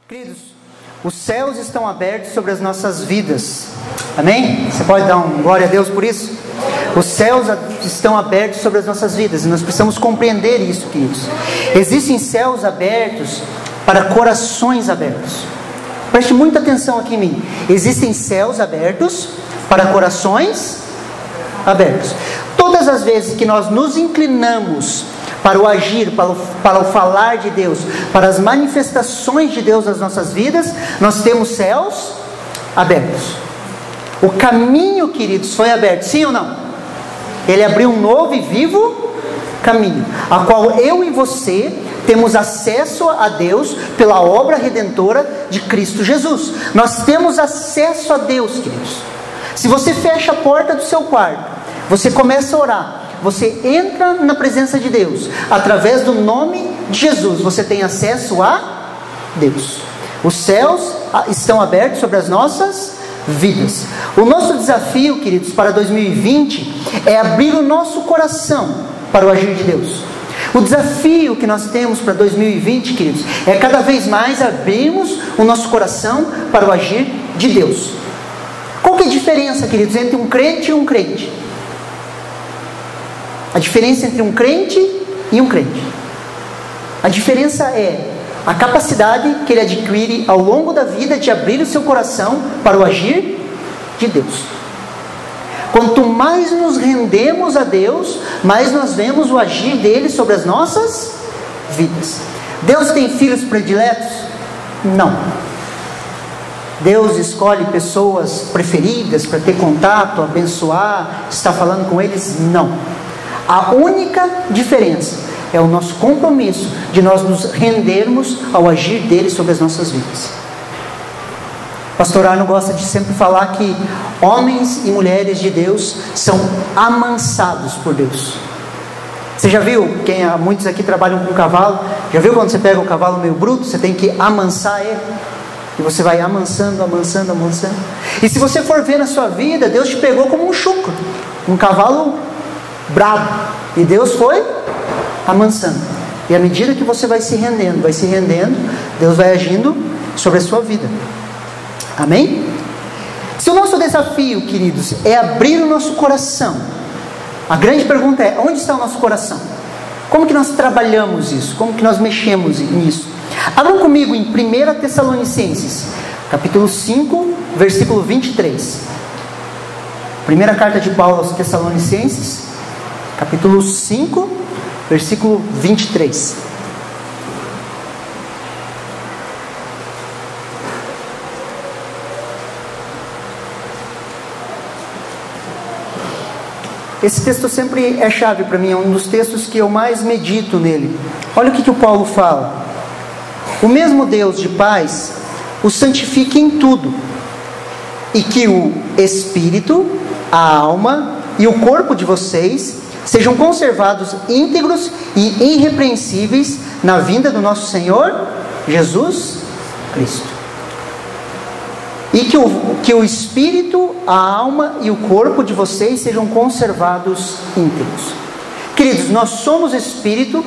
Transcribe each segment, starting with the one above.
Queridos, os céus estão abertos sobre as nossas vidas. Amém? Você pode dar um glória a Deus por isso? Os céus estão abertos sobre as nossas vidas, e nós precisamos compreender isso, queridos. Existem céus abertos para corações abertos. Preste muita atenção aqui em mim. Existem céus abertos para corações abertos. Todas as vezes que nós nos inclinamos para o agir, para o falar de Deus, para as manifestações de Deus nas nossas vidas, nós temos céus abertos. O caminho, queridos, foi aberto, sim ou não? Ele abriu um novo e vivo caminho, a qual eu e você temos acesso a Deus pela obra redentora de Cristo Jesus. Nós temos acesso a Deus, queridos. Se você fecha a porta do seu quarto, você começa a orar, você entra na presença de Deus, através do nome de Jesus, você tem acesso a Deus. Os céus estão abertos sobre as nossas vidas. O nosso desafio, queridos, para 2020 é abrir o nosso coração para o agir de Deus. O desafio que nós temos para 2020, queridos, é cada vez mais abrirmos o nosso coração para o agir de Deus. Qual que é a diferença, queridos, entre um crente e um crente? A diferença entre um crente e um crente. A diferença é a capacidade que ele adquire ao longo da vida de abrir o seu coração para o agir de Deus. Quanto mais nos rendemos a Deus, mais nós vemos o agir dele sobre as nossas vidas. Deus tem filhos prediletos? Não. Deus escolhe pessoas preferidas para ter contato, abençoar, estar falando com eles? Não. A única diferença é o nosso compromisso de nós nos rendermos ao agir dele sobre as nossas vidas. Pastor Arno gosta de sempre falar que homens e mulheres de Deus são amansados por Deus. Você já viu, muitos aqui trabalham com cavalo, já viu quando você pega o cavalo meio bruto, você tem que amansar ele, e você vai amansando, amansando, amansando. E se você for ver na sua vida, Deus te pegou como um chucro, um cavalo bravo, e Deus foi amansando. E à medida que você vai se rendendo, Deus vai agindo sobre a sua vida. Amém? Se o nosso desafio, queridos, é abrir o nosso coração, a grande pergunta é: onde está o nosso coração? Como que nós trabalhamos isso? Como que nós mexemos nisso? Abram comigo em 1 Tessalonicenses, capítulo 5, versículo 23. Primeira carta de Paulo aos Tessalonicenses, capítulo 5, versículo 23. Esse texto sempre é chave para mim, é um dos textos que eu mais medito nele. Olha o que o Paulo fala: o mesmo Deus de paz o santifique em tudo, e que o espírito, a alma e o corpo de vocês sejam conservados íntegros e irrepreensíveis na vinda do nosso Senhor Jesus Cristo. E que o espírito, a alma e o corpo de vocês sejam conservados íntegros. Queridos, nós somos espírito,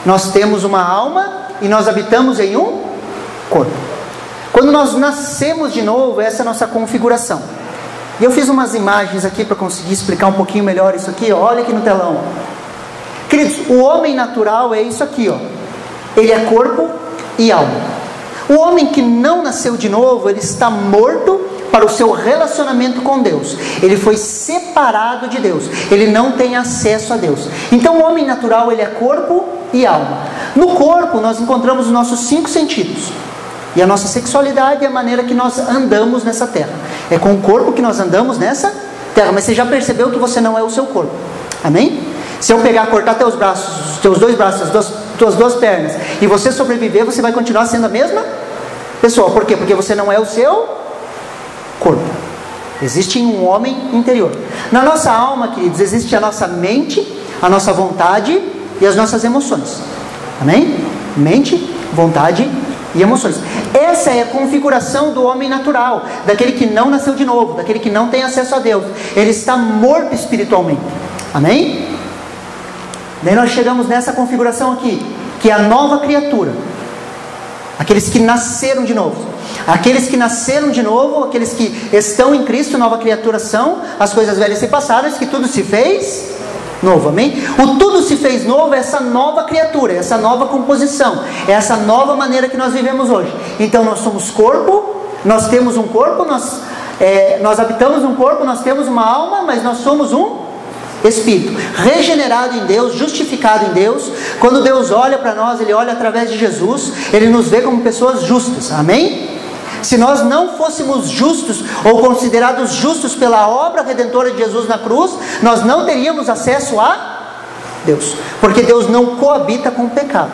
nós temos uma alma e nós habitamos em um corpo. Quando nós nascemos de novo, essa é a nossa configuração. E eu fiz umas imagens aqui para conseguir explicar um pouquinho melhor isso aqui. Olha aqui no telão. Queridos, o homem natural é isso aqui, ó. Ele é corpo e alma. O homem que não nasceu de novo, ele está morto para o seu relacionamento com Deus. Ele foi separado de Deus. Ele não tem acesso a Deus. Então o homem natural, ele é corpo e alma. No corpo nós encontramos os nossos 5 sentidos. E a nossa sexualidade é a maneira que nós andamos nessa terra. É com o corpo que nós andamos nessa terra. Mas você já percebeu que você não é o seu corpo. Amém? Se eu pegar, cortar teus braços, os teus 2 braços, as tuas 2 pernas, e você sobreviver, você vai continuar sendo a mesma pessoa. Por quê? Porque você não é o seu corpo. Existe um homem interior. Na nossa alma, queridos, existe a nossa mente, a nossa vontade e as nossas emoções. Amém? Mente, vontade e emoções. Essa é a configuração do homem natural, daquele que não nasceu de novo, daquele que não tem acesso a Deus. Ele está morto espiritualmente. Amém? Daí nós chegamos nessa configuração aqui, que é a nova criatura. Aqueles que nasceram de novo. Aqueles que nasceram de novo, aqueles que estão em Cristo, nova criatura são. As coisas velhas se passaram, que tudo se fez novo, amém? O tudo se fez novo é essa nova criatura, essa nova composição, é essa nova maneira que nós vivemos hoje. Então nós somos corpo, nós temos um corpo, nós habitamos um corpo, nós temos uma alma, mas nós somos um espírito, regenerado em Deus, justificado em Deus. Quando Deus olha para nós, Ele olha através de Jesus, Ele nos vê como pessoas justas, amém? Se nós não fôssemos justos, ou considerados justos pela obra redentora de Jesus na cruz, nós não teríamos acesso a Deus, porque Deus não coabita com o pecado,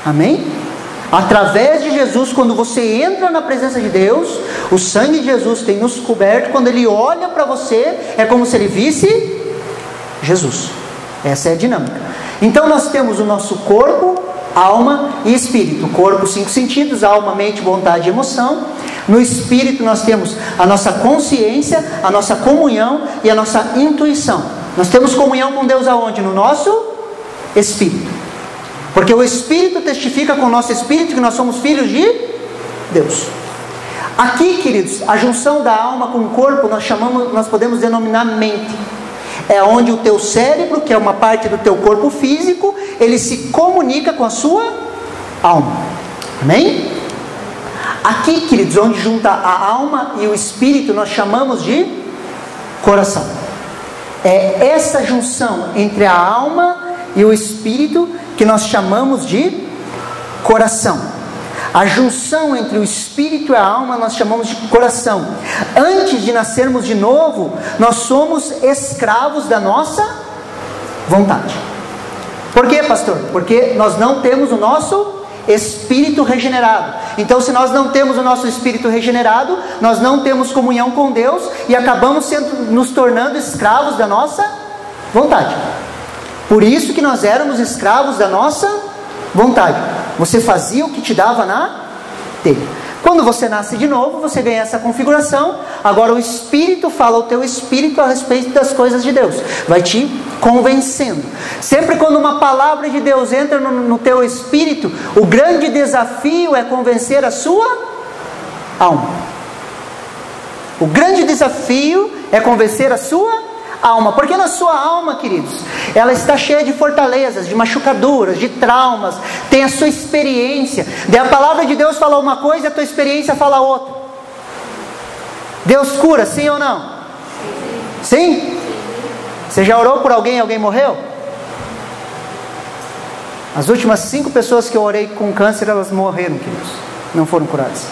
amém? Através de Jesus, quando você entra na presença de Deus, o sangue de Jesus tem nos coberto. Quando Ele olha para você, é como se Ele visse Jesus. Essa é a dinâmica. Então nós temos o nosso corpo, alma e espírito. Corpo, 5 sentidos, alma, mente, vontade e emoção. No espírito nós temos a nossa consciência, a nossa comunhão e a nossa intuição. Nós temos comunhão com Deus aonde? No nosso espírito. Porque o espírito testifica com o nosso espírito que nós somos filhos de Deus. Aqui, queridos, a junção da alma com o corpo nós podemos denominar mente. É onde o teu cérebro, que é uma parte do teu corpo físico, ele se comunica com a sua alma. Amém? Aqui, queridos, onde junta a alma e o espírito, nós chamamos de coração. É essa junção entre a alma e o espírito que nós chamamos de coração. A junção entre o espírito e a alma nós chamamos de coração. Antes de nascermos de novo, nós somos escravos da nossa vontade. Por quê, pastor? Porque nós não temos o nosso espírito regenerado. Então, se nós não temos o nosso espírito regenerado, nós não temos comunhão com Deus e acabamos nos tornando escravos da nossa vontade. Por isso que nós éramos escravos da nossa vontade. Você fazia o que te dava na telha. Quando você nasce de novo, você ganha essa configuração. Agora o Espírito fala ao teu espírito a respeito das coisas de Deus. Vai te convencendo. Sempre quando uma palavra de Deus entra no teu espírito, o grande desafio é convencer a sua alma. O grande desafio é convencer a sua alma. Porque na sua alma, queridos, ela está cheia de fortalezas, de machucaduras, de traumas, tem a sua experiência. Daí a palavra de Deus fala uma coisa e a tua experiência fala outra. Deus cura, sim ou não? Sim? Você já orou por alguém e alguém morreu? As últimas 5 pessoas que eu orei com câncer, elas morreram, queridos, não foram curadas.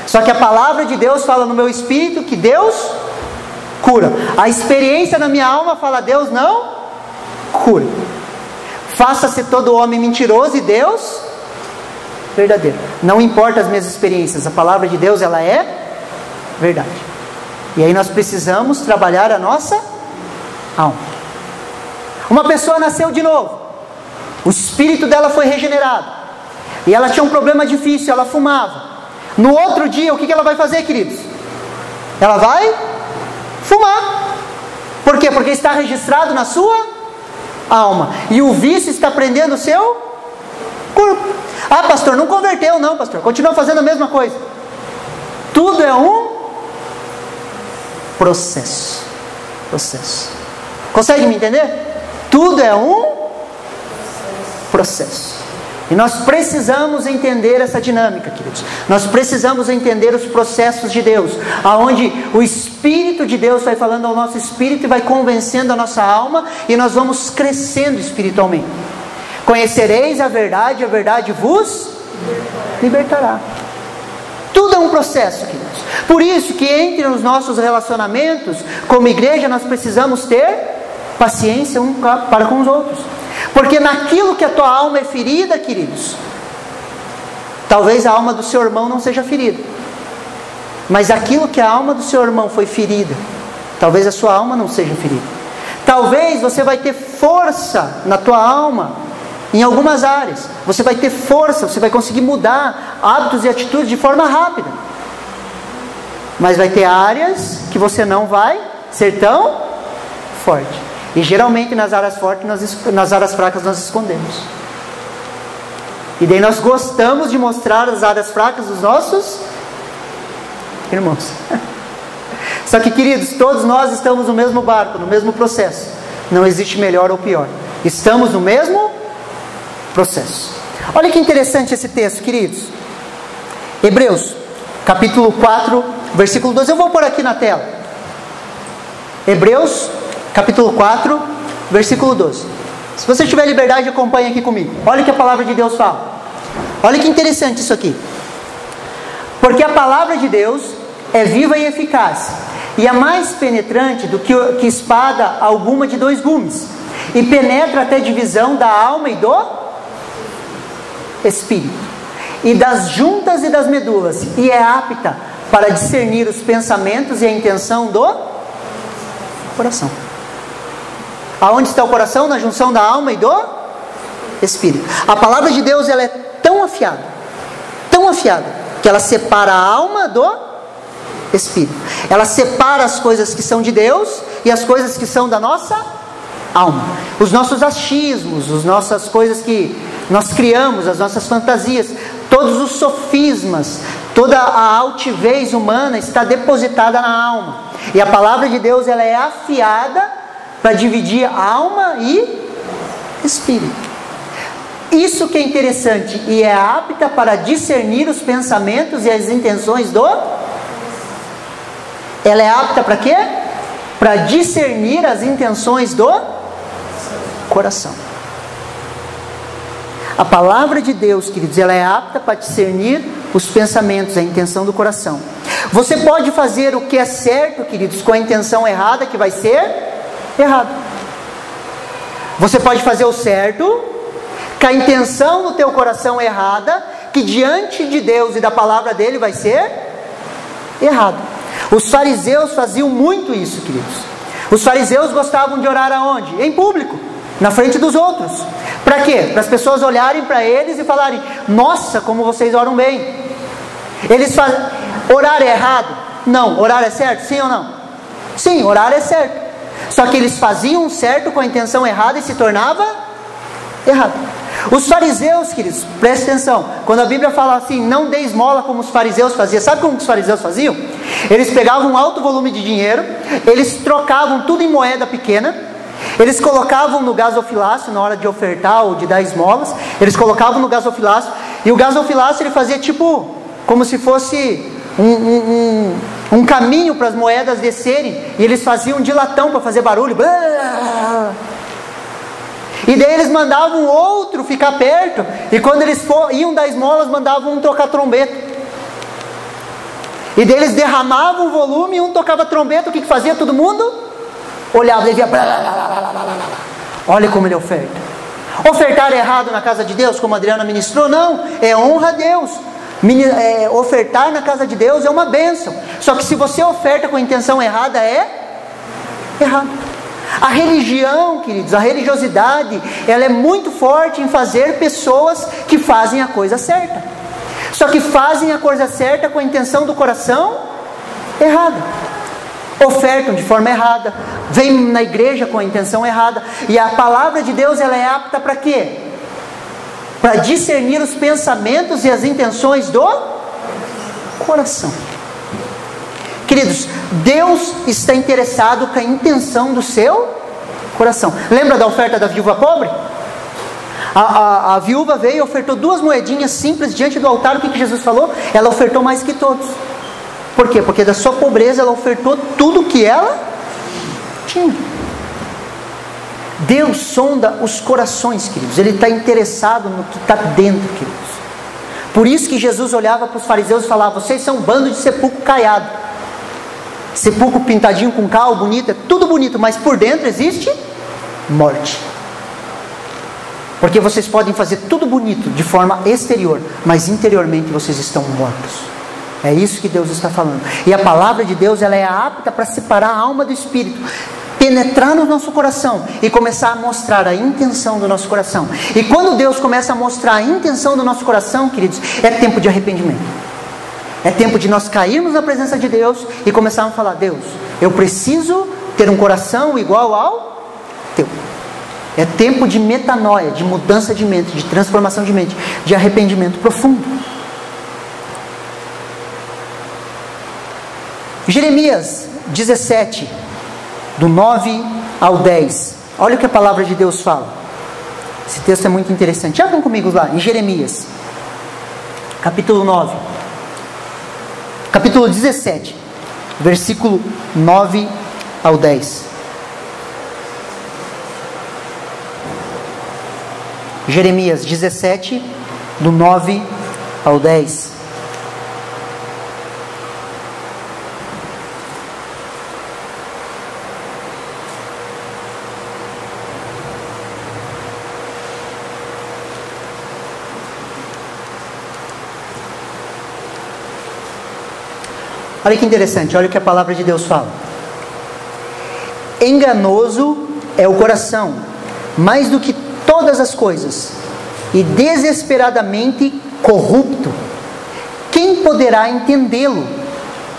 Só que a palavra de Deus fala no meu espírito que Deus cura. A experiência na minha alma fala: Deus não cura. Faça-se todo homem mentiroso e Deus verdadeiro. Não importa as minhas experiências, a palavra de Deus, ela é verdade. E aí nós precisamos trabalhar a nossa alma. Uma pessoa nasceu de novo, o espírito dela foi regenerado, e ela tinha um problema difícil, ela fumava. No outro dia, o que ela vai fazer, queridos? Ela vai fumar. Por quê? Porque está registrado na sua alma. E o vício está prendendo o seu corpo. Ah, pastor, não converteu. Não, pastor, continua fazendo a mesma coisa. Tudo é um processo. Consegue me entender? Tudo é um processo. E nós precisamos entender essa dinâmica, queridos. Nós precisamos entender os processos de Deus, aonde o Espírito de Deus vai falando ao nosso espírito e vai convencendo a nossa alma, e nós vamos crescendo espiritualmente. Conhecereis a verdade vos libertará. Tudo é um processo, queridos. Por isso que entre os nossos relacionamentos, como igreja, nós precisamos ter paciência um para com os outros. Porque naquilo que a tua alma é ferida, queridos, talvez a alma do seu irmão não seja ferida, mas aquilo que a alma do seu irmão foi ferida, talvez a sua alma não seja ferida. Talvez você vai ter força na tua alma em algumas áreas. Você vai ter força, você vai conseguir mudar hábitos e atitudes de forma rápida. Mas vai ter áreas que você não vai ser tão forte. E geralmente nas áreas fortes, nas áreas fracas nós escondemos. E daí nós gostamos de mostrar as áreas fracas dos nossos irmãos. Só que, queridos, todos nós estamos no mesmo barco, no mesmo processo. Não existe melhor ou pior. Estamos no mesmo processo. Olha que interessante esse texto, queridos. Hebreus, capítulo 4, versículo 12. Eu vou pôr aqui na tela. Hebreus, capítulo 4, versículo 12. Se você tiver liberdade, acompanhe aqui comigo. Olha o que a palavra de Deus fala. Olha que interessante isso aqui. Porque a palavra de Deus é viva e eficaz, e é mais penetrante do que espada alguma de 2 gumes, e penetra até a divisão da alma e do espírito, e das juntas e das medulas, e é apta para discernir os pensamentos e a intenção do coração. Aonde está o coração? Na junção da alma e do espírito. A palavra de Deus, ela é tão afiada, que ela separa a alma do espírito. Ela separa as coisas que são de Deus e as coisas que são da nossa alma. Os nossos achismos, as nossas coisas que nós criamos, as nossas fantasias, todos os sofismas, toda a altivez humana está depositada na alma. E a palavra de Deus, ela é afiada para dividir alma e espírito. Isso que é interessante, e é apta para discernir os pensamentos e as intenções do... Ela é apta para quê? Para discernir as intenções do coração. A palavra de Deus, queridos, ela é apta para discernir os pensamentos, a intenção do coração. Você pode fazer o que é certo, queridos, com a intenção errada, que vai ser errado. Você pode fazer o certo com a intenção no teu coração errada, que diante de Deus e da palavra dele vai ser errado. Os fariseus faziam muito isso, queridos. Os fariseus gostavam de orar aonde? Em público, na frente dos outros. Para quê? Para as pessoas olharem para eles e falarem: nossa, como vocês oram bem. Orar é errado? Não. Orar é certo? Sim ou não? Sim, orar é certo. Só que eles faziam certo com a intenção errada e se tornava errado. Os fariseus, queridos, preste atenção. Quando a Bíblia fala assim, não dê esmola como os fariseus faziam. Sabe como os fariseus faziam? Eles pegavam um alto volume de dinheiro, eles trocavam tudo em moeda pequena, eles colocavam no gasofilácio na hora de ofertar ou de dar esmolas. Eles colocavam no gasofilácio, e o gasofilácio ele fazia tipo, como se fosse um caminho para as moedas descerem, e eles faziam de latão para fazer barulho. E daí eles mandavam outro ficar perto, e quando eles iam dar esmolas, mandavam um tocar trombeta. E daí eles derramavam o volume, e um tocava trombeta. O que fazia todo mundo? Olhava e via. Olha como ele oferta. Ofertar é errado na casa de Deus, como a Adriana ministrou? Não, é honra a Deus. Ofertar na casa de Deus é uma bênção. Só que se você oferta com a intenção errada, é errado. A religião, queridos, a religiosidade, ela é muito forte em fazer pessoas que fazem a coisa certa. Só que fazem a coisa certa com a intenção do coração errada. Ofertam de forma errada, vêm na igreja com a intenção errada. E a palavra de Deus, ela é apta para quê? Para discernir os pensamentos e as intenções do coração. Queridos, Deus está interessado com a intenção do seu coração. Lembra da oferta da viúva pobre? A viúva veio e ofertou 2 moedinhas simples diante do altar. O que Jesus falou? Ela ofertou mais que todos. Por quê? Porque da sua pobreza ela ofertou tudo que ela tinha. Deus sonda os corações, queridos. Ele está interessado no que está dentro, queridos. Por isso que Jesus olhava para os fariseus e falava: vocês são um bando de sepulcro caiado. Sepulcro pintadinho com cal, bonito, é tudo bonito, mas por dentro existe morte. Porque vocês podem fazer tudo bonito de forma exterior, mas interiormente vocês estão mortos. É isso que Deus está falando. E a palavra de Deus, ela é apta para separar a alma do espírito. penetrar no nosso coração e começar a mostrar a intenção do nosso coração. E quando Deus começa a mostrar a intenção do nosso coração, queridos, é tempo de arrependimento. É tempo de nós cairmos na presença de Deus e começarmos a falar: Deus, eu preciso ter um coração igual ao teu. É tempo de metanoia, de mudança de mente, de transformação de mente, de arrependimento profundo. Jeremias 17, do 9 ao 10. Olha o que a palavra de Deus fala. Esse texto é muito interessante. Abram comigo lá, em Jeremias, capítulo 9. Capítulo 17, versículo 9 ao 10. Jeremias 17, do 9 ao 10. Olha que interessante, olha o que a palavra de Deus fala. Enganoso é o coração, mais do que todas as coisas, e desesperadamente corrupto. Quem poderá entendê-lo?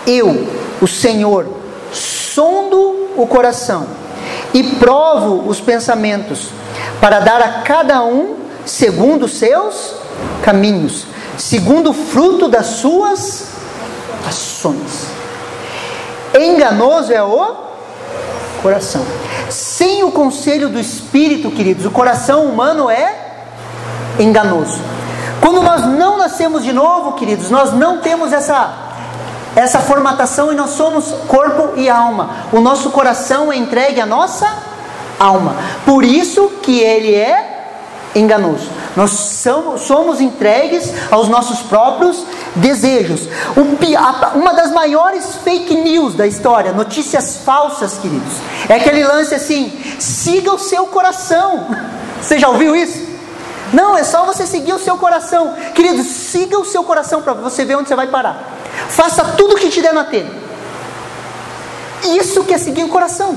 Eu, o Senhor, sondo o coração e provo os pensamentos, para dar a cada um segundo os seus caminhos, segundo o fruto das suas ações. Enganoso é o coração. Sem o conselho do Espírito, queridos, o coração humano é enganoso. Quando nós não nascemos de novo, queridos, nós não temos essa formatação e nós somos corpo e alma. O nosso coração é entregue à nossa alma. Por isso que ele é enganoso. Nós somos entregues aos nossos próprios desejos. Uma das maiores fake news da história, notícias falsas, queridos, é aquele lance assim: siga o seu coração. Você já ouviu isso? Não, é só você seguir o seu coração. Queridos, siga o seu coração para você ver onde você vai parar. Faça tudo o que te der na telha. Isso que é seguir o coração.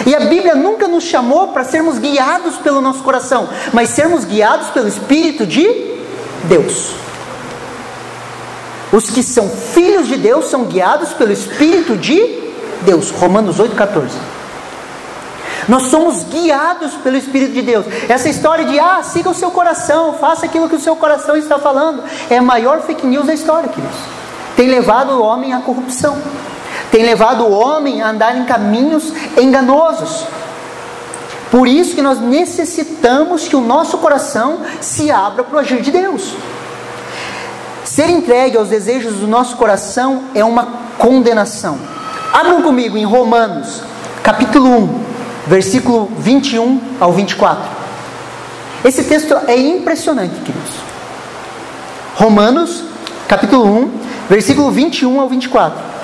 E a Bíblia nunca nos chamou para sermos guiados pelo nosso coração, mas sermos guiados pelo Espírito de Deus. Os que são filhos de Deus são guiados pelo Espírito de Deus. Romanos 8,14. Nós somos guiados pelo Espírito de Deus. Essa história de, siga o seu coração, faça aquilo que o seu coração está falando, é a maior fake news da história, queridos. Tem levado o homem à corrupção. Tem levado o homem a andar em caminhos enganosos. Por isso que nós necessitamos que o nosso coração se abra para o agir de Deus. Ser entregue aos desejos do nosso coração é uma condenação. Abram comigo em Romanos, capítulo 1, versículo 21 ao 24. Esse texto é impressionante, queridos. Romanos, capítulo 1, versículo 21 ao 24.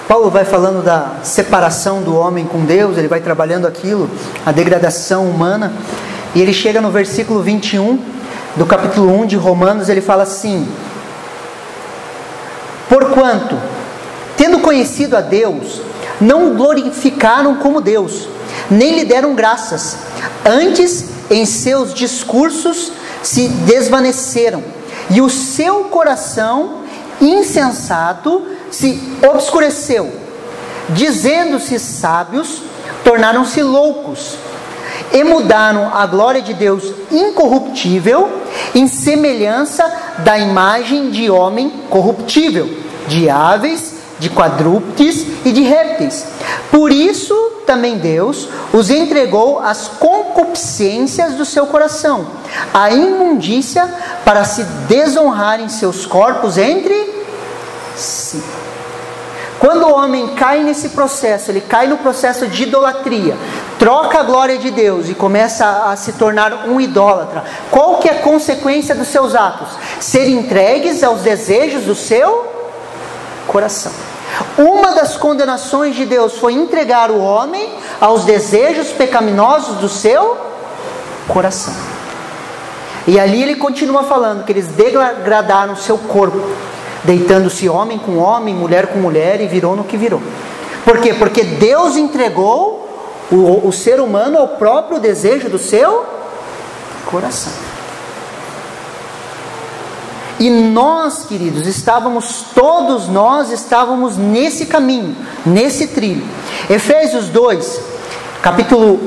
Paulo vai falando da separação do homem com Deus, ele vai trabalhando aquilo, a degradação humana, e ele chega no versículo 21 do capítulo 1 de Romanos, ele fala assim: porquanto, tendo conhecido a Deus, não o glorificaram como Deus, nem lhe deram graças, antes em seus discursos se desvaneceram, e o seu coração insensato se obscureceu, dizendo-se sábios, tornaram-se loucos, e mudaram a glória de Deus incorruptível em semelhança da imagem de homem corruptível, de aves, de quadrúpedes e de répteis. Por isso também Deus os entregou às concupiscências do seu coração, à imundícia, para se desonrarem seus corpos entre si. Quando o homem cai nesse processo, ele cai no processo de idolatria, troca a glória de Deus e começa a se tornar um idólatra. Qual que é a consequência dos seus atos? Ser entregues aos desejos do seu coração. Uma das condenações de Deus foi entregar o homem aos desejos pecaminosos do seu coração. E ali ele continua falando que eles degradaram o seu corpo, deitando-se homem com homem, mulher com mulher, e virou no que virou. Por quê? Porque Deus entregou o ser humano ao próprio desejo do seu coração. E nós, queridos, todos nós estávamos nesse caminho, nesse trilho. Efésios 2, capítulo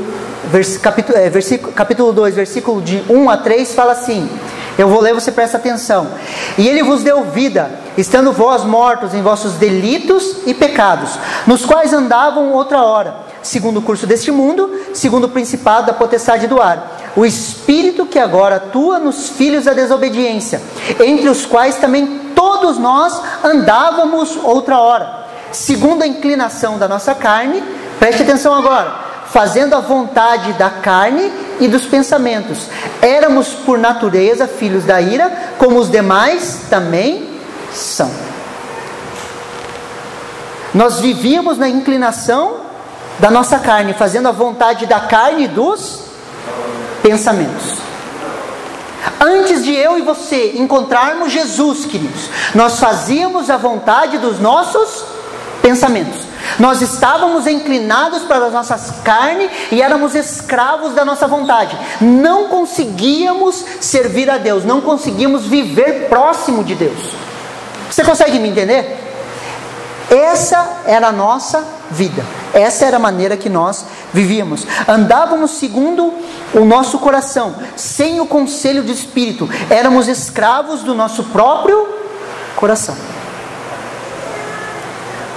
2, versículo de 1 a 3, fala assim, eu vou ler, você presta atenção. E ele vos deu vida, estando vós mortos em vossos delitos e pecados, nos quais andavam outra hora, segundo o curso deste mundo, segundo o principado da potestade do ar, o espírito que agora atua nos filhos da desobediência, entre os quais também todos nós andávamos outra hora, segundo a inclinação da nossa carne, preste atenção agora, fazendo a vontade da carne e dos pensamentos. Éramos por natureza filhos da ira, como os demais também são. Nós vivíamos na inclinação da nossa carne, fazendo a vontade da carne e dos pensamentos. Antes de eu e você encontrarmos Jesus, queridos, nós fazíamos a vontade dos nossos pensamentos. Nós estávamos inclinados para as nossas carnes e éramos escravos da nossa vontade. Não conseguíamos servir a Deus, não conseguíamos viver próximo de Deus. Você consegue me entender? Essa era a nossa vida. Essa era a maneira que nós vivíamos. Andávamos segundo o nosso coração, sem o conselho do Espírito. Éramos escravos do nosso próprio coração.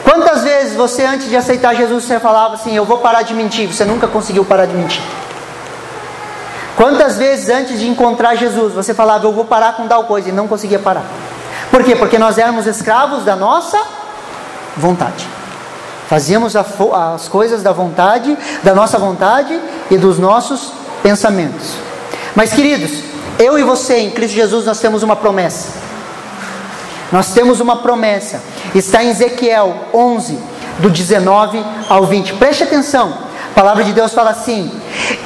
Quantas vezes você, antes de aceitar Jesus, você falava assim, eu vou parar de mentir? Você nunca conseguiu parar de mentir. Quantas vezes antes de encontrar Jesus, você falava, eu vou parar com tal coisa, e não conseguia parar? Por quê? Porque nós éramos escravos da nossa vontade. Fazíamos as coisas da nossa vontade e dos nossos pensamentos. Mas, queridos, eu e você, em Cristo Jesus, nós temos uma promessa. Nós temos uma promessa. Está em Ezequiel 11, do 19 ao 20. Preste atenção. A palavra de Deus fala assim: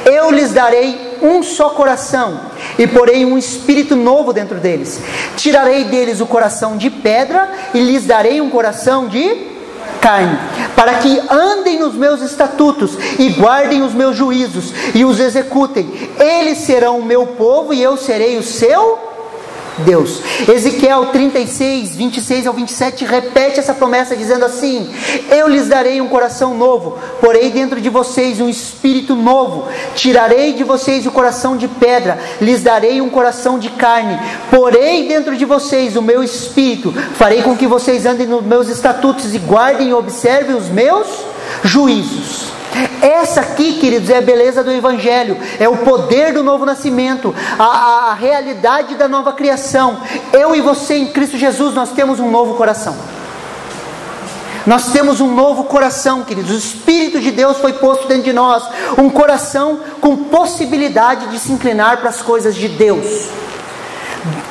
eu lhes darei um só coração e porei um espírito novo dentro deles. Tirarei deles o coração de pedra e lhes darei um coração de carne, para que andem nos meus estatutos e guardem os meus juízos e os executem. Eles serão o meu povo e eu serei o seu Deus. Ezequiel 36, 26 ao 27 repete essa promessa dizendo assim: eu lhes darei um coração novo, porei dentro de vocês um espírito novo, tirarei de vocês o coração de pedra, lhes darei um coração de carne, porei dentro de vocês o meu espírito, farei com que vocês andem nos meus estatutos e guardem e observem os meus juízos. Essa aqui, queridos, é a beleza do Evangelho, é o poder do novo nascimento, a realidade da nova criação. Eu e você em Cristo Jesus, nós temos um novo coração. Nós temos um novo coração, queridos. O Espírito de Deus foi posto dentro de nós, um coração com possibilidade de se inclinar para as coisas de Deus.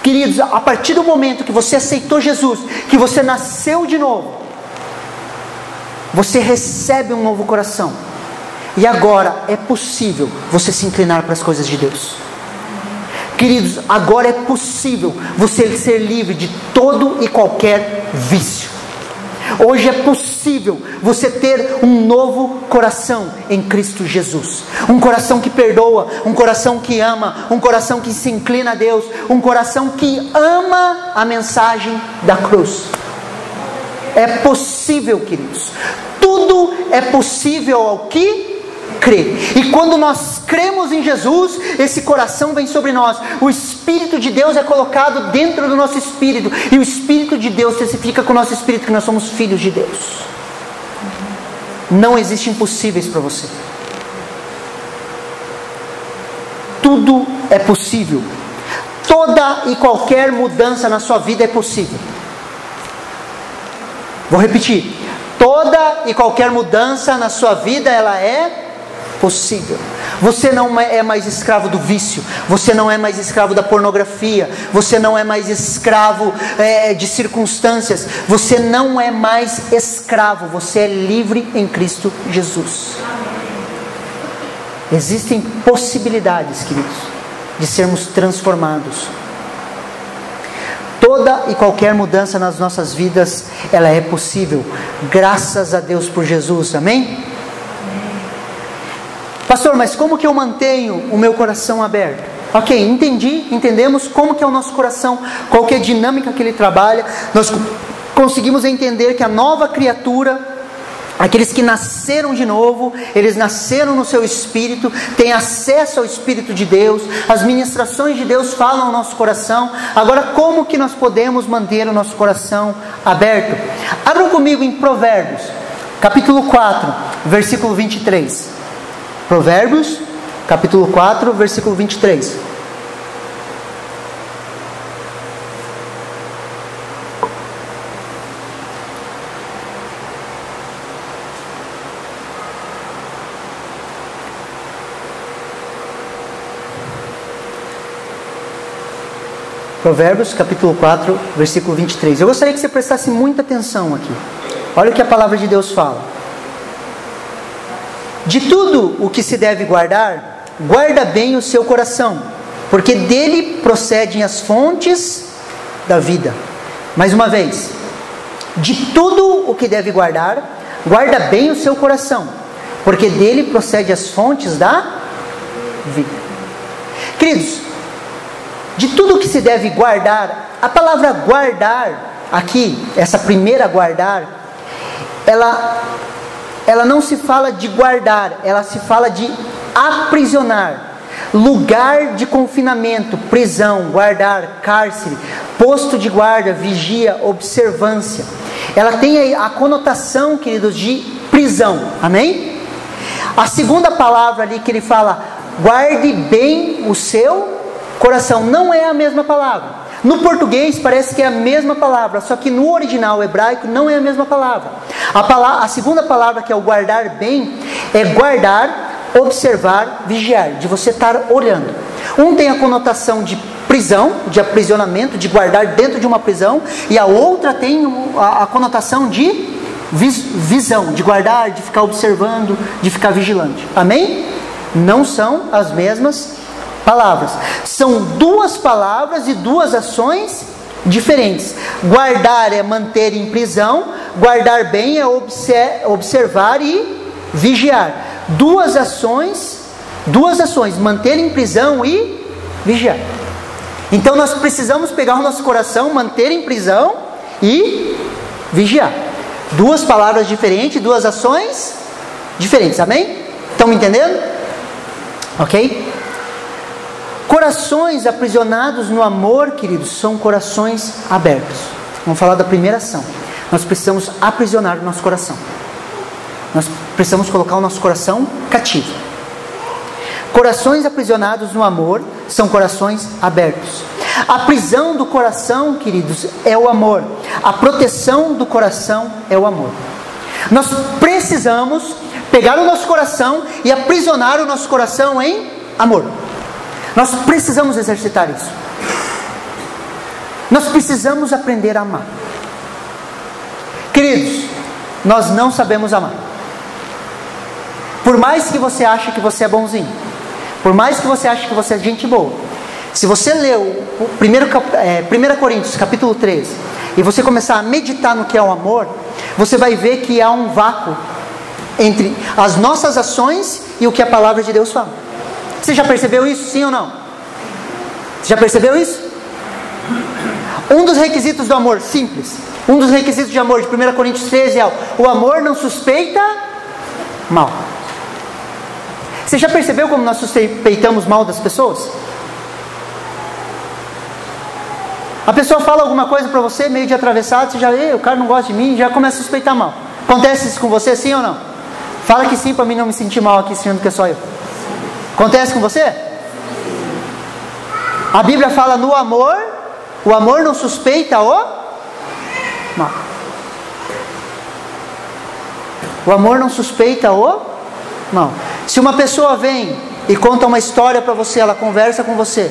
Queridos, a partir do momento que você aceitou Jesus, que você nasceu de novo, você recebe um novo coração. E agora é possível você se inclinar para as coisas de Deus. Queridos, agora é possível você ser livre de todo e qualquer vício. Hoje é possível você ter um novo coração em Cristo Jesus. Um coração que perdoa, um coração que ama, um coração que se inclina a Deus, um coração que ama a mensagem da cruz. É possível, queridos. Tudo é possível ao que crê. E quando nós cremos em Jesus, esse coração vem sobre nós. O Espírito de Deus é colocado dentro do nosso espírito. E o Espírito de Deus testifica com o nosso espírito que nós somos filhos de Deus. Não existe impossíveis para você. Tudo é possível. Toda e qualquer mudança na sua vida é possível. Vou repetir. Toda e qualquer mudança na sua vida, ela é possível. Você não é mais escravo do vício. Você não é mais escravo da pornografia. Você não é mais escravo de circunstâncias. Você não é mais escravo. Você é livre em Cristo Jesus. Existem possibilidades, queridos, de sermos transformados. Toda e qualquer mudança nas nossas vidas, ela é possível, graças a Deus por Jesus, amém? Pastor, mas como que eu mantenho o meu coração aberto? Ok, entendemos como que é o nosso coração, qual que é a dinâmica que ele trabalha. Nós conseguimos entender que a nova criatura, aqueles que nasceram de novo, eles nasceram no seu Espírito, têm acesso ao Espírito de Deus, as ministrações de Deus falam ao nosso coração. Agora, como que nós podemos manter o nosso coração aberto? Abram comigo em Provérbios, capítulo 4, versículo 23. Provérbios, capítulo 4, versículo 23. Provérbios, capítulo 4, versículo 23. Eu gostaria que você prestasse muita atenção aqui. Olha o que a palavra de Deus fala. De tudo o que se deve guardar, guarda bem o seu coração, porque dele procedem as fontes da vida. Mais uma vez. De tudo o que deve guardar, guarda bem o seu coração, porque dele procedem as fontes da vida. Queridos, de tudo que se deve guardar, a palavra guardar, aqui, essa primeira guardar, ela não se fala de guardar, ela se fala de aprisionar, lugar de confinamento, prisão, guardar, cárcere, posto de guarda, vigia, observância. Ela tem a conotação, queridos, de prisão, amém? A segunda palavra ali que ele fala, guarde bem o seu coração, não é a mesma palavra. No português parece que é a mesma palavra, só que no original hebraico não é a mesma palavra. A segunda palavra, que é o guardar bem, é guardar, observar, vigiar, de você estar olhando. Um tem a conotação de prisão, de aprisionamento, de guardar dentro de uma prisão, e a outra tem a conotação de visão, de guardar, de ficar observando, de ficar vigilante. Amém? Não são as mesmas palavras. São duas palavras e duas ações diferentes. Guardar é manter em prisão, guardar bem é observar e vigiar. Duas ações, manter em prisão e vigiar. Então nós precisamos pegar o nosso coração, manter em prisão e vigiar. Duas palavras diferentes, duas ações diferentes, amém? Estão me entendendo? Ok? Corações aprisionados no amor, queridos, são corações abertos. Vamos falar da primeira ação. Nós precisamos aprisionar o nosso coração. Nós precisamos colocar o nosso coração cativo. Corações aprisionados no amor são corações abertos. A prisão do coração, queridos, é o amor. A proteção do coração é o amor. Nós precisamos pegar o nosso coração e aprisionar o nosso coração em amor. Nós precisamos exercitar isso. Nós precisamos aprender a amar. Queridos, nós não sabemos amar. Por mais que você ache que você é bonzinho, por mais que você ache que você é gente boa, se você leu 1 Coríntios capítulo 13 e você começar a meditar no que é o amor, você vai ver que há um vácuo entre as nossas ações e o que a palavra de Deus fala. Você já percebeu isso, sim ou não? Você já percebeu isso? Um dos requisitos do amor, simples. Um dos requisitos de amor de 1 Coríntios 13 é o amor não suspeita mal. Você já percebeu como nós suspeitamos mal das pessoas? A pessoa fala alguma coisa para você, meio de atravessado, você já vê, o cara não gosta de mim, já começa a suspeitar mal. Acontece isso com você, sim ou não? Fala que sim, para mim não me sentir mal aqui, sendo que é só eu. Acontece com você? A Bíblia fala no amor, o amor não suspeita o mal. O amor não suspeita o mal. Se uma pessoa vem e conta uma história para você, ela conversa com você,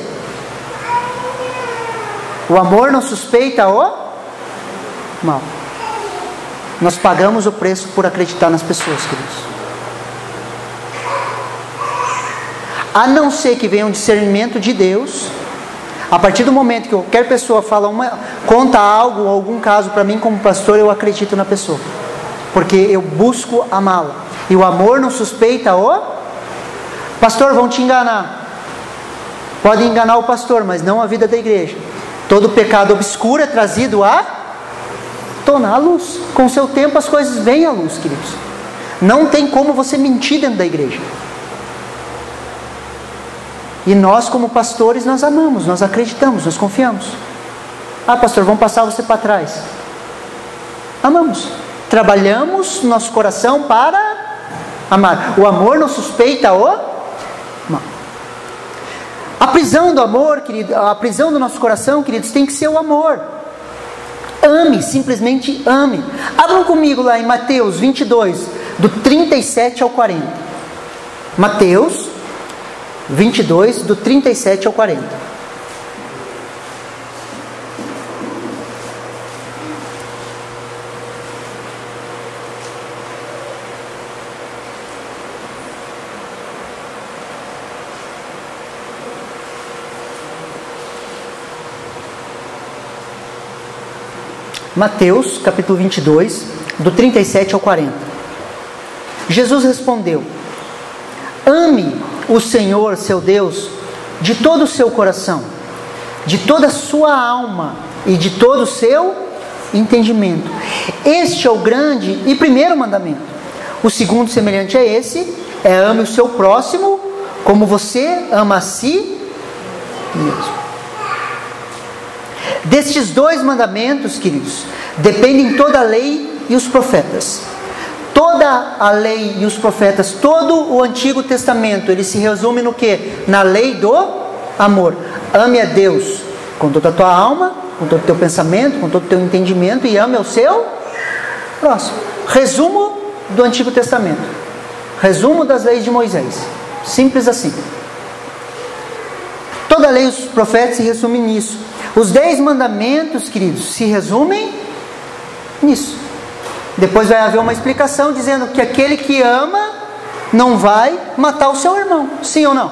o amor não suspeita o mal. Nós pagamos o preço por acreditar nas pessoas, queridos. a não ser que venha um discernimento de Deus. A partir do momento que qualquer pessoa conta algo, algum caso para mim como pastor, eu acredito na pessoa, porque eu busco amá-la, e o amor não suspeita pastor, vão te enganar. Podem enganar o pastor, mas não a vida da igreja. Todo pecado obscuro é trazido à tona, à luz. Com o seu tempo as coisas vêm à luz, queridos. Não tem como você mentir dentro da igreja. E nós, como pastores, nós amamos, nós acreditamos, nós confiamos. Pastor, vamos passar você para trás. Amamos. Trabalhamos nosso coração para amar. O amor não suspeita o mal. A prisão do amor, querido, a prisão do nosso coração, queridos, tem que ser o amor. Ame, simplesmente ame. Abram comigo lá em Mateus 22, do 37 ao 40. Mateus 22, do 37 ao 40. Mateus, capítulo 22, do 37 ao 40. Jesus respondeu: ame o Senhor, seu Deus, de todo o seu coração, de toda a sua alma e de todo o seu entendimento. Este é o grande e primeiro mandamento. O segundo, semelhante a esse, é: ame o seu próximo como você ama a si mesmo. Destes dois mandamentos, queridos, dependem toda a lei e os profetas. Toda a lei e os profetas, todo o Antigo Testamento, ele se resume no quê? Na lei do amor. Ame a Deus com toda a tua alma, com todo o teu pensamento, com todo o teu entendimento, e ame ao seu próximo. Resumo do Antigo Testamento. Resumo das leis de Moisés. Simples assim. Toda a lei e os profetas se resumem nisso. Os 10 mandamentos, queridos, se resumem nisso. Depois vai haver uma explicação dizendo que aquele que ama não vai matar o seu irmão. Sim ou não?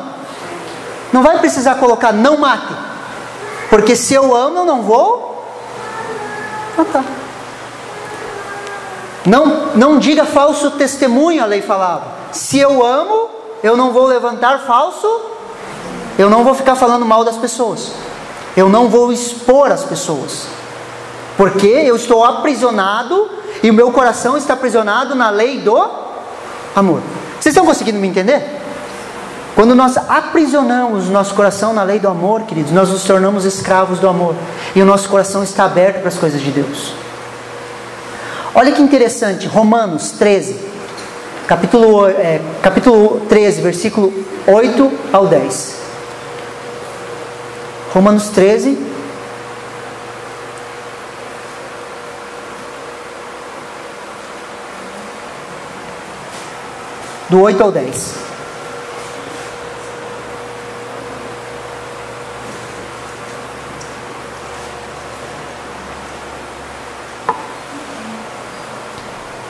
Não vai precisar colocar não mate, porque se eu amo eu não vou matar. Não diga falso testemunho, a lei falava. Se eu amo, eu não vou levantar falso, eu não vou ficar falando mal das pessoas, eu não vou expor as pessoas, porque eu estou aprisionado e o meu coração está aprisionado na lei do amor. Vocês estão conseguindo me entender? Quando nós aprisionamos o nosso coração na lei do amor, queridos, nós nos tornamos escravos do amor, e o nosso coração está aberto para as coisas de Deus. Olha que interessante, Romanos 13, capítulo 13, versículo 8 ao 10. Romanos 13, do 8 ao 10.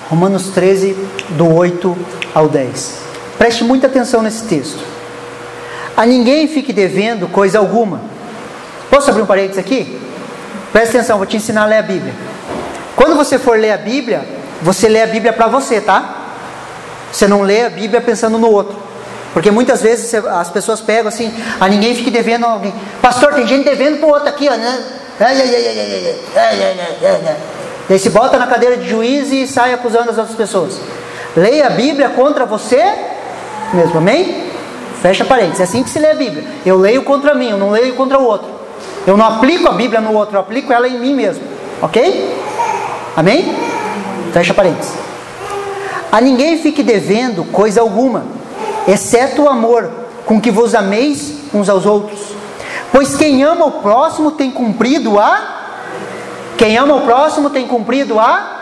Romanos 13, do 8 ao 10. Preste muita atenção nesse texto. A ninguém fique devendo coisa alguma. Posso abrir um parênteses aqui? Preste atenção, vou te ensinar a ler a Bíblia. Quando você for ler a Bíblia, você lê a Bíblia para você, tá? Você não lê a Bíblia pensando no outro. Porque muitas vezes as pessoas pegam assim: a ninguém fique devendo a alguém. Pastor, tem gente devendo para o outro aqui, ó, né? Daí se bota na cadeira de juiz e sai acusando as outras pessoas. Leia a Bíblia contra você mesmo, amém? Fecha parênteses, é assim que se lê a Bíblia. Eu leio contra mim, eu não leio contra o outro. Eu não aplico a Bíblia no outro, eu aplico ela em mim mesmo. Ok? Amém? Fecha parênteses. A ninguém fique devendo coisa alguma, exceto o amor, com que vos ameis uns aos outros. Pois quem ama o próximo tem cumprido a... Quem ama o próximo tem cumprido a...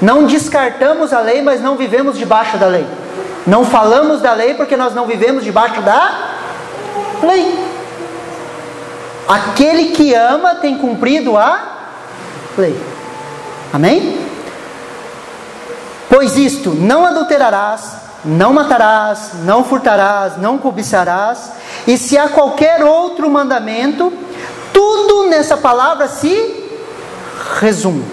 Não descartamos a lei, mas não vivemos debaixo da lei. Não falamos da lei porque nós não vivemos debaixo da lei. Aquele que ama tem cumprido a lei. Amém? Pois isto: não adulterarás, não matarás, não furtarás, não cobiçarás, e se há qualquer outro mandamento, tudo nessa palavra se resume.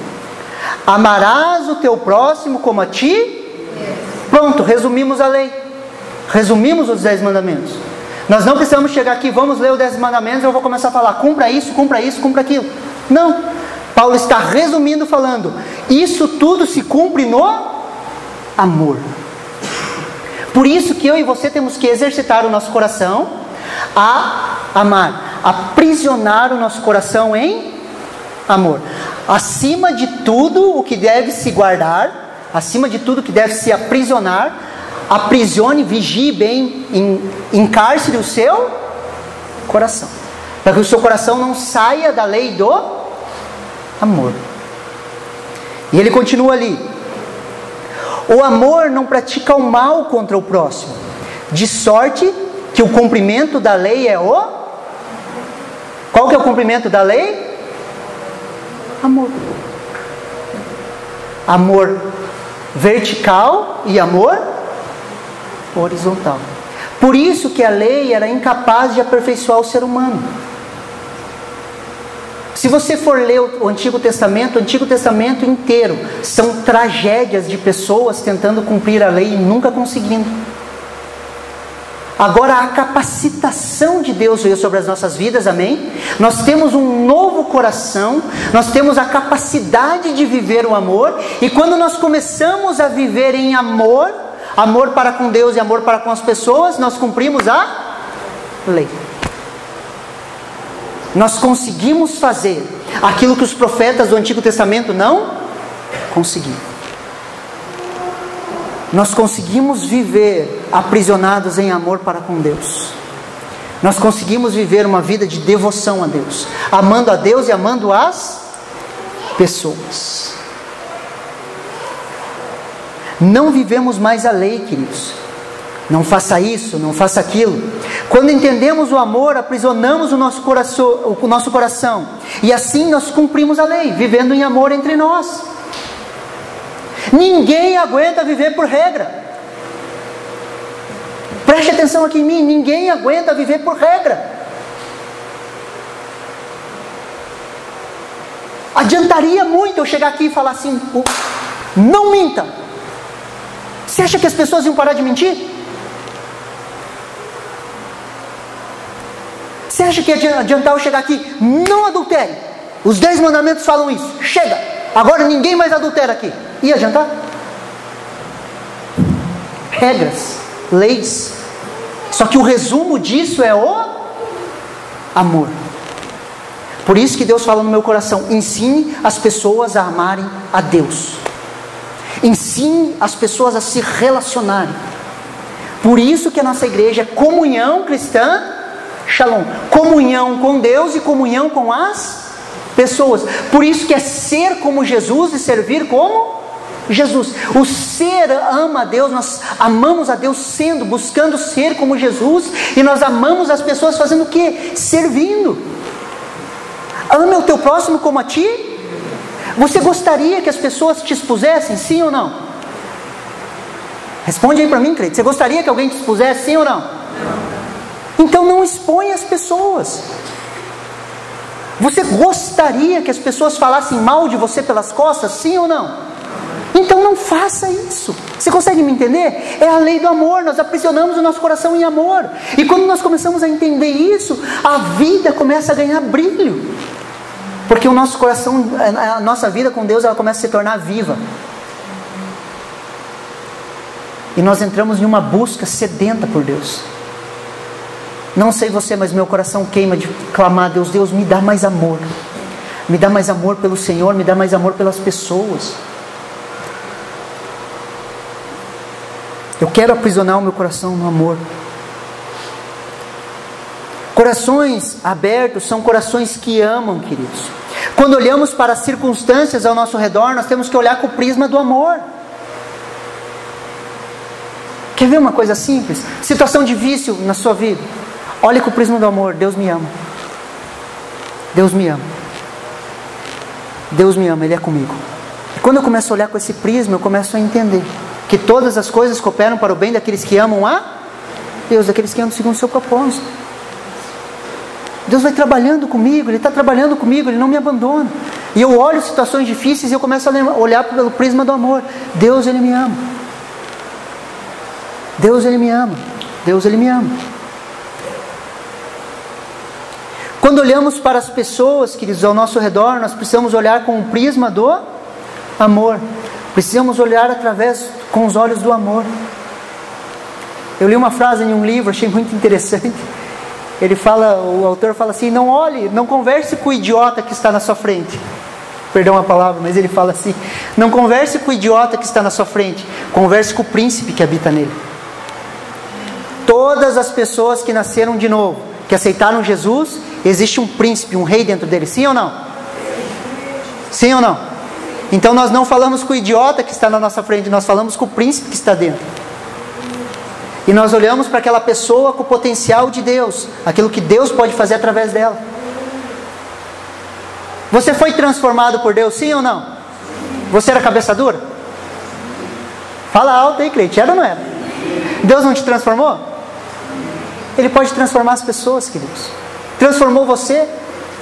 Amarás o teu próximo como a ti. Pronto, resumimos a lei. Resumimos os 10 mandamentos. Nós não precisamos chegar aqui, vamos ler os 10 mandamentos, eu vou começar a falar, cumpra isso, cumpra aquilo. Não. Paulo está resumindo, falando, isso tudo se cumpre no amor. Por isso que eu e você temos que exercitar o nosso coração a amar, aprisionar o nosso coração em amor. Acima de tudo o que deve se guardar, acima de tudo que deve se aprisionar, aprisione, vigie bem, encárcere o seu coração, para que o seu coração não saia da lei do amor. E ele continua ali: o amor não pratica o mal contra o próximo, de sorte que o cumprimento da lei é o... Qual que é o cumprimento da lei? Amor. Amor vertical e amor horizontal. Por isso que a lei era incapaz de aperfeiçoar o ser humano. Se você for ler o Antigo Testamento inteiro são tragédias de pessoas tentando cumprir a lei e nunca conseguindo. Agora a capacitação de Deus veio sobre as nossas vidas, amém? Nós temos um novo coração, nós temos a capacidade de viver o amor, e quando nós começamos a viver em amor, amor para com Deus e amor para com as pessoas, nós cumprimos a lei. Nós conseguimos fazer aquilo que os profetas do Antigo Testamento não conseguiam. Nós conseguimos viver aprisionados em amor para com Deus. Nós conseguimos viver uma vida de devoção a Deus, amando a Deus e amando as pessoas. Não vivemos mais a lei, queridos. Não faça isso, não faça aquilo. Quando entendemos o amor, aprisionamos o nosso coração. E assim nós cumprimos a lei, vivendo em amor entre nós. Ninguém aguenta viver por regra. Preste atenção aqui em mim, ninguém aguenta viver por regra. Adiantaria muito eu chegar aqui e falar assim, não minta. Você acha que as pessoas iam parar de mentir? Você acha que ia adiantar eu chegar aqui, não adultere? Os 10 mandamentos falam isso, chega, agora ninguém mais adultera aqui. Ia adiantar? Regras, leis. Só que o resumo disso é o amor. Por isso que Deus fala no meu coração, ensine as pessoas a amarem a Deus. Ensine as pessoas a se relacionarem. Por isso que a nossa igreja é comunhão cristã, Shalom, comunhão com Deus e comunhão com as pessoas. Por isso que é ser como Jesus e servir como Jesus. O ser ama a Deus, nós amamos a Deus buscando ser como Jesus, e nós amamos as pessoas fazendo o quê? Servindo. Ame o teu próximo como a ti. Você gostaria que as pessoas te expusessem, sim ou não? Responde aí para mim, crente. Você gostaria que alguém te expusesse, sim ou não? Então não exponha as pessoas. Você gostaria que as pessoas falassem mal de você pelas costas, sim ou não? Então não faça isso. Você consegue me entender? É a lei do amor, nós aprisionamos o nosso coração em amor. E quando nós começamos a entender isso, a vida começa a ganhar brilho. Porque o nosso coração, a nossa vida com Deus, ela começa a se tornar viva. E nós entramos em uma busca sedenta por Deus. Não sei você, mas meu coração queima de clamar a Deus, Deus, me dá mais amor. Me dá mais amor pelo Senhor, me dá mais amor pelas pessoas. Eu quero aprisionar o meu coração no amor. Corações abertos são corações que amam, queridos. Quando olhamos para as circunstâncias ao nosso redor, nós temos que olhar com o prisma do amor. Quer ver uma coisa simples? Situação de vício na sua vida. Olhe com o prisma do amor. Deus me ama. Deus me ama. Deus me ama, Ele é comigo. E quando eu começo a olhar com esse prisma, eu começo a entender. que todas as coisas cooperam para o bem daqueles que amam a Deus, daqueles que amam segundo o seu propósito. Deus vai trabalhando comigo, Ele está trabalhando comigo, Ele não me abandona. E eu olho situações difíceis e eu começo a olhar pelo prisma do amor. Deus, Ele me ama. Deus, Ele me ama. Deus, Ele me ama. Quando olhamos para as pessoas, queridos, ao nosso redor, nós precisamos olhar com o prisma do amor. Precisamos olhar com os olhos do amor. Eu li uma frase em um livro, achei muito interessante. O autor fala assim: não converse com o idiota que está na sua frente. Perdão a palavra, mas ele fala assim: não converse com o idiota que está na sua frente, converse com o príncipe que habita nele. Todas as pessoas que nasceram de novo, que aceitaram Jesus, existe um príncipe, um rei dentro dele, sim ou não? Sim ou não? Então nós não falamos com o idiota que está na nossa frente, nós falamos com o príncipe que está dentro. E nós olhamos para aquela pessoa com o potencial de Deus, aquilo que Deus pode fazer através dela. Você foi transformado por Deus, sim ou não? Você era cabeça dura? Fala alto aí, crente, era ou não era? Deus não te transformou? Ele pode transformar as pessoas, queridos. Transformou você.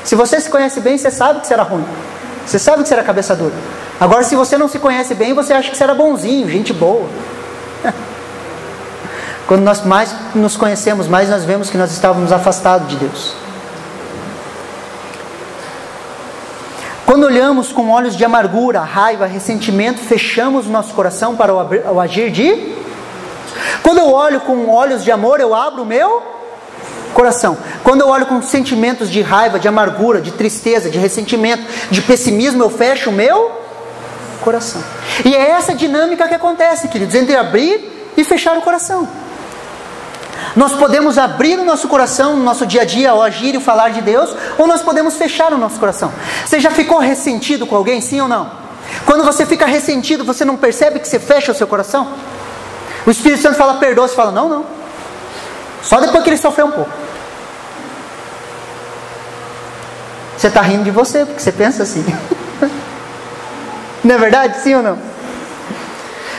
Se você se conhece bem, você sabe que você era ruim. Você sabe que você era cabeça dura. Agora, se você não se conhece bem, você acha que você era bonzinho, gente boa. Quando nós mais nos conhecemos, mais nós vemos que nós estávamos afastados de Deus. Quando olhamos com olhos de amargura, raiva, ressentimento, fechamos o nosso coração para o agir de... Quando eu olho com olhos de amor, eu abro o meu coração. Quando eu olho com sentimentos de raiva, de amargura, de tristeza, de ressentimento, de pessimismo, eu fecho o meu coração. E é essa dinâmica que acontece, queridos, entre abrir e fechar o coração. Nós podemos abrir o nosso coração no nosso dia a dia, ao agir e falar de Deus, ou nós podemos fechar o nosso coração. Você já ficou ressentido com alguém, sim ou não? Quando você fica ressentido, você não percebe que você fecha o seu coração? O Espírito Santo fala perdoa, você fala não. Só depois que ele sofreu um pouco. Você está rindo de você, porque você pensa assim. Não é verdade? Sim ou não?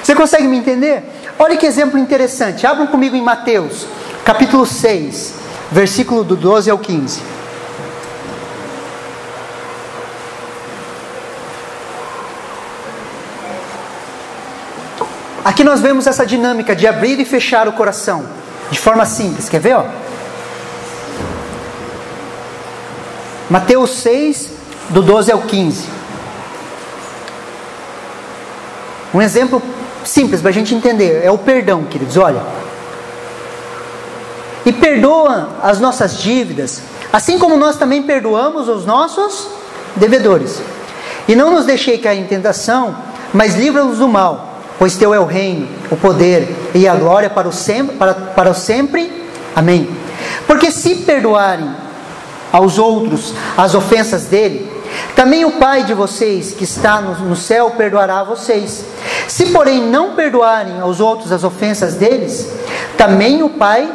Você consegue me entender? Olha que exemplo interessante. Abram comigo em Mateus, capítulo 6, versículo do 12 ao 15. Aqui nós vemos essa dinâmica de abrir e fechar o coração, de forma simples. Quer ver? Mateus 6, do 12 ao 15. Um exemplo simples para a gente entender, é o perdão, queridos. Olha: e perdoa as nossas dívidas, assim como nós também perdoamos os nossos devedores. E não nos deixei cair em tentação, mas livra-nos do mal, pois teu é o reino, o poder e a glória para o sempre. Amém. Porque se perdoarem aos outros as ofensas dele, também o Pai de vocês que está no céu perdoará a vocês. Se porém não perdoarem aos outros as ofensas deles, também o Pai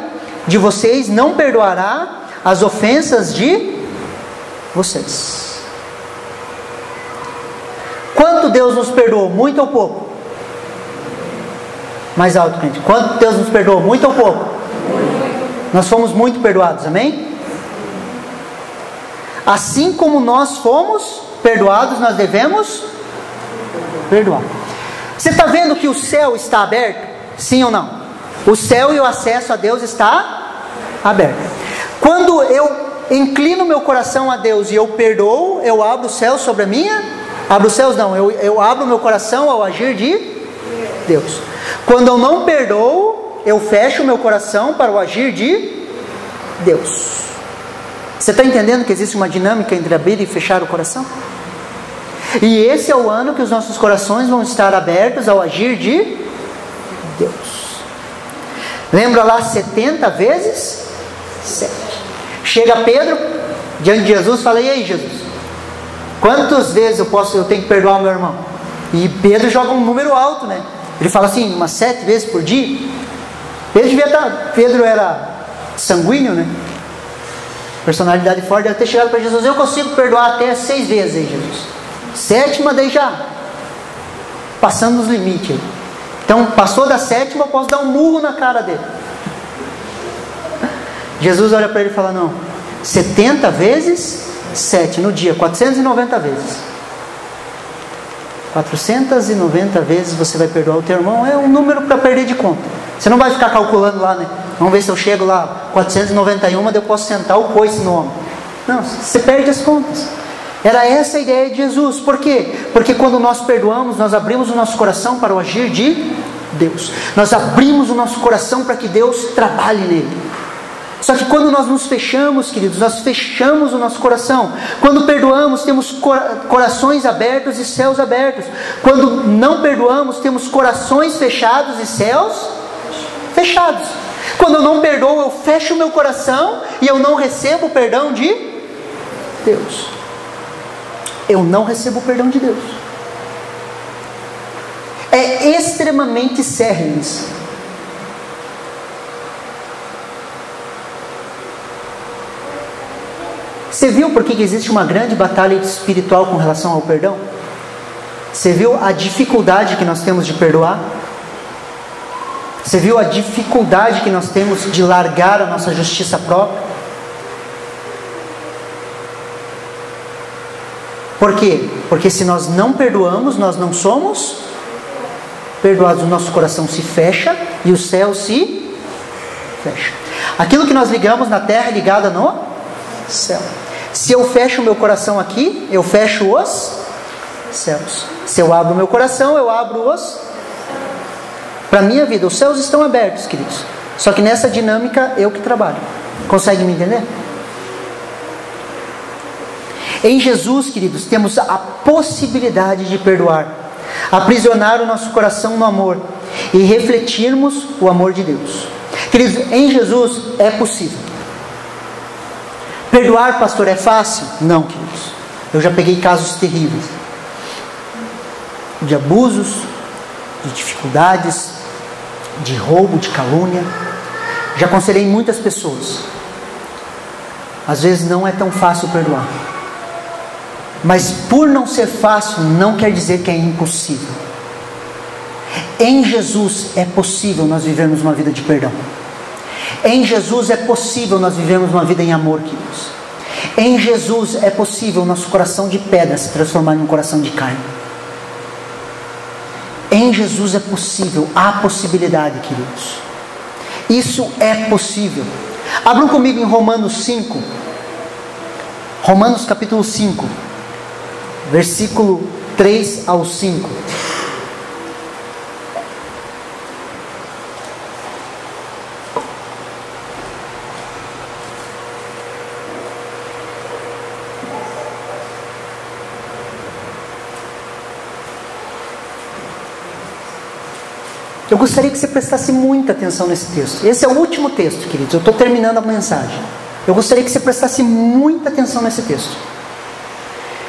de vocês não perdoará as ofensas de vocês. Quanto Deus nos perdoou? Muito ou pouco? Mais alto, gente. Quanto Deus nos perdoou? Muito ou pouco? Nós fomos muito perdoados, amém? Assim como nós fomos perdoados, nós devemos perdoar. Você está vendo que o céu está aberto? Sim ou não? O céu e o acesso a Deus está aberto. Quando eu inclino meu coração a Deus e eu perdoo, eu abro o céu sobre a minha... Abro os céus não, eu abro meu coração ao agir de Deus. Quando eu não perdoo, eu fecho o meu coração para o agir de Deus. Você está entendendo que existe uma dinâmica entre abrir e fechar o coração? E esse é o ano que os nossos corações vão estar abertos ao agir de Deus. Lembra lá 70 vezes 7. Chega Pedro diante de Jesus e fala: e aí, Jesus, quantas vezes eu tenho que perdoar o meu irmão? E Pedro joga um número alto, né? Ele fala assim, umas 7 vezes por dia. Pedro era sanguíneo, né? Personalidade forte, deve ter chegado para Jesus: eu consigo perdoar até 6 vezes aí, Jesus. 7ª daí já passando os limites aí. Então, passou da 7ª, eu posso dar um murro na cara dele. Jesus olha para ele e fala: não, 70 vezes 7 no dia, 490 vezes. 490 vezes você vai perdoar o teu irmão. É um número para perder de conta. Você não vai ficar calculando lá, né? Vamos ver se eu chego lá 491, eu posso sentar o coice no ombro. Não, você perde as contas. Era essa a ideia de Jesus. Por quê? Porque quando nós perdoamos, nós abrimos o nosso coração para o agir de Deus. Nós abrimos o nosso coração para que Deus trabalhe nele. Só que quando nós nos fechamos, queridos, nós fechamos o nosso coração. Quando perdoamos, temos corações abertos e céus abertos. Quando não perdoamos, temos corações fechados e céus fechados. Quando eu não perdoo, eu fecho o meu coração e eu não recebo o perdão de Deus. Eu não recebo o perdão de Deus. É extremamente sério isso. Você viu por que existe uma grande batalha espiritual com relação ao perdão? Você viu a dificuldade que nós temos de perdoar? Você viu a dificuldade que nós temos de largar a nossa justiça própria? Por quê? Porque se nós não perdoamos, nós não somos perdoados. O nosso coração se fecha e o céu se fecha. Aquilo que nós ligamos na terra é ligado no céu. Se eu fecho o meu coração aqui, eu fecho os céus. Se eu abro o meu coração, eu abro os... Para a minha vida, os céus estão abertos, queridos. Só que nessa dinâmica, eu que trabalho. Consegue me entender? Em Jesus, queridos, temos a possibilidade de perdoar, aprisionar o nosso coração no amor e refletirmos o amor de Deus. Queridos, em Jesus é possível. Perdoar, pastor, é fácil? Não, queridos. Eu já peguei casos terríveis. De abusos, de dificuldades, de roubo, de calúnia. Já aconselhei muitas pessoas. Às vezes não é tão fácil perdoar. Mas por não ser fácil, não quer dizer que é impossível. Em Jesus é possível nós vivermos uma vida de perdão. Em Jesus é possível nós vivermos uma vida em amor, queridos. Em Jesus é possível o nosso coração de pedra se transformar em um coração de carne. Em Jesus é possível, há possibilidade, queridos. Isso é possível. Abram comigo em Romanos 5. Romanos capítulo 5. Versículo 3 ao 5. Eu gostaria que você prestasse muita atenção nesse texto. Esse é o último texto, queridos. Eu estou terminando a mensagem. Eu gostaria que você prestasse muita atenção nesse texto.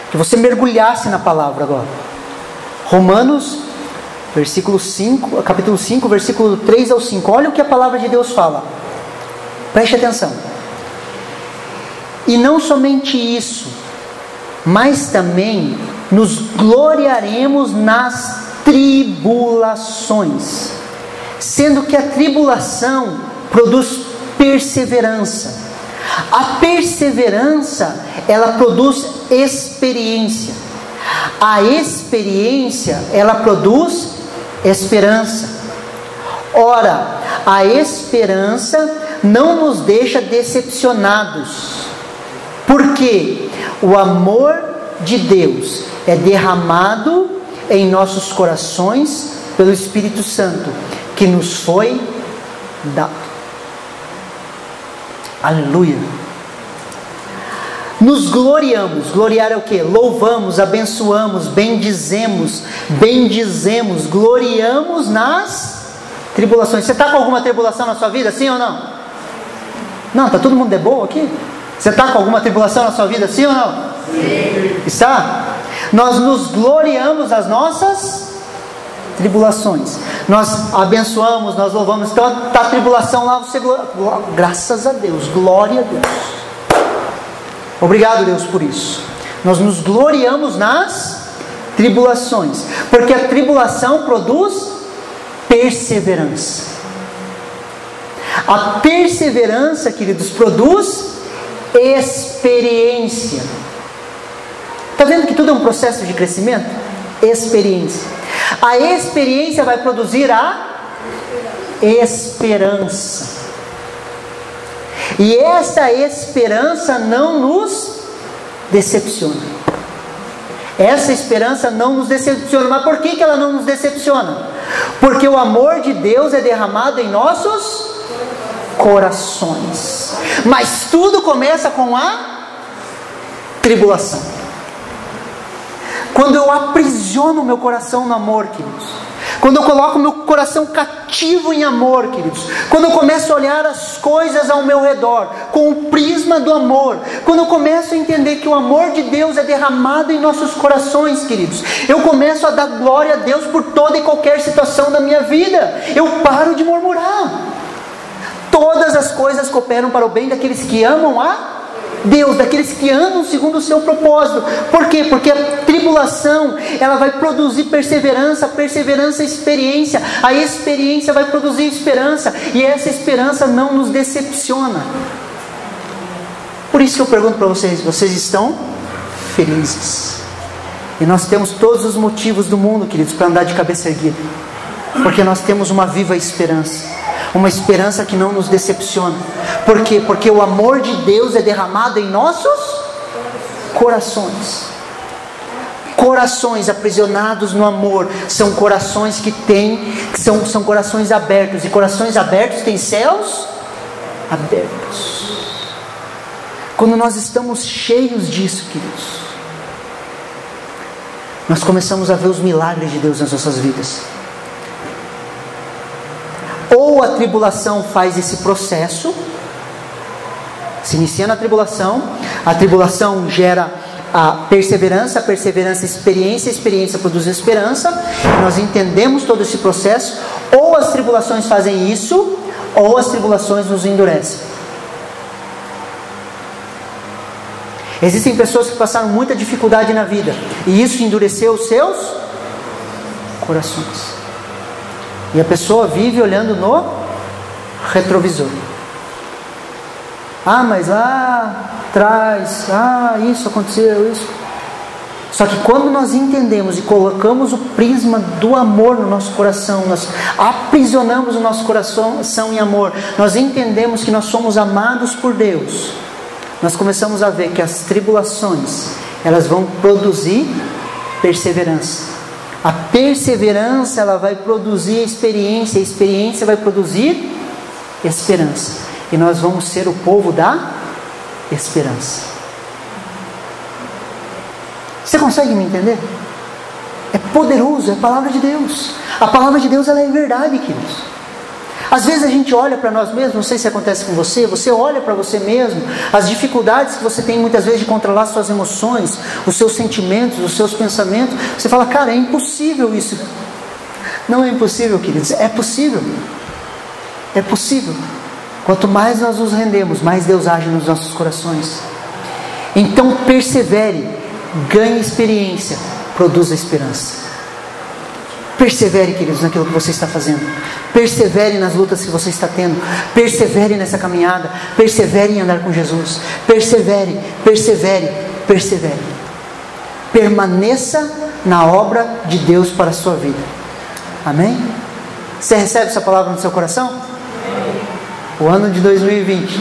Que você mergulhasse na palavra agora. Romanos, capítulo 5, versículo 3 ao 5. Olha o que a palavra de Deus fala. Preste atenção. E não somente isso, mas também nos gloriaremos nas tribulações, sendo que a tribulação produz perseverança. A perseverança, ela produz experiência. A experiência, ela produz esperança. Ora, a esperança não nos deixa decepcionados, porque o amor de Deus é derramado em nossos corações pelo Espírito Santo que nos foi dado. Aleluia. Nos gloriamos. Gloriar é o que? Louvamos, abençoamos, bendizemos, gloriamos nas tribulações. Você está com alguma tribulação na sua vida, sim ou não? Não, está todo mundo de boa aqui? Você está com alguma tribulação na sua vida, sim ou não? Sim. Está? Nós nos gloriamos nas nossas tribulações. Nós abençoamos, nós louvamos. Então está a tribulação lá, você graças a Deus, glória a Deus. Obrigado, Deus, por isso. Nós nos gloriamos nas tribulações, porque a tribulação produz perseverança. A perseverança, queridos, produz experiência. Está vendo que tudo é um processo de crescimento? Experiência. A experiência vai produzir a esperança. E essa esperança não nos decepciona. Essa esperança não nos decepciona. Mas por que ela não nos decepciona? Porque o amor de Deus é derramado em nossos corações. Mas tudo começa com a tribulação. Quando eu aprisiono o meu coração no amor, queridos. Quando eu coloco o meu coração cativo em amor, queridos. Quando eu começo a olhar as coisas ao meu redor com o prisma do amor. Quando eu começo a entender que o amor de Deus é derramado em nossos corações, queridos. Eu começo a dar glória a Deus por toda e qualquer situação da minha vida. Eu paro de murmurar. Todas as coisas cooperam para o bem daqueles que amam a Deus, daqueles que andam segundo o seu propósito. Por quê? Porque a tribulação, ela vai produzir perseverança, a perseverança experiência, a experiência vai produzir esperança, e essa esperança não nos decepciona. Por isso que eu pergunto para vocês, vocês estão felizes? E nós temos todos os motivos do mundo, queridos, para andar de cabeça erguida, porque nós temos uma viva esperança. Uma esperança que não nos decepciona. Por quê? Porque o amor de Deus é derramado em nossos corações. Corações aprisionados no amor são corações são corações abertos. E corações abertos têm céus abertos. Quando nós estamos cheios disso, queridos, nós começamos a ver os milagres de Deus nas nossas vidas. Ou a tribulação faz esse processo, se inicia na tribulação, a tribulação gera a perseverança experiência, a experiência produz esperança, nós entendemos todo esse processo. Ou as tribulações fazem isso, ou as tribulações nos endurecem. Existem pessoas que passaram muita dificuldade na vida, e isso endureceu os seus corações. E a pessoa vive olhando no retrovisor. Mas lá atrás, isso aconteceu, isso. Só que quando nós entendemos e colocamos o prisma do amor no nosso coração, nós aprisionamos o nosso coração em amor, nós entendemos que nós somos amados por Deus, nós começamos a ver que as tribulações, elas vão produzir perseverança. A perseverança, ela vai produzir experiência, a experiência vai produzir esperança. E nós vamos ser o povo da esperança. Você consegue me entender? É poderoso, é a palavra de Deus. A palavra de Deus, ela é verdade, queridos. Às vezes a gente olha para nós mesmos, não sei se acontece com você, você olha para você mesmo, as dificuldades que você tem muitas vezes de controlar suas emoções, os seus sentimentos, os seus pensamentos, você fala, cara, é impossível isso. Não é impossível, queridos, é possível. É possível. Quanto mais nós nos rendemos, mais Deus age nos nossos corações. Então persevere, ganhe experiência, produza esperança. Persevere, queridos, naquilo que você está fazendo. Persevere nas lutas que você está tendo. Persevere nessa caminhada. Persevere em andar com Jesus. Persevere, persevere, persevere. Permaneça na obra de Deus para a sua vida. Amém? Você recebe essa palavra no seu coração? O ano de 2020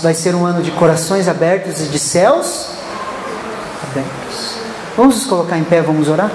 vai ser um ano de corações abertos e de céus abertos. Vamos nos colocar em pé, vamos orar?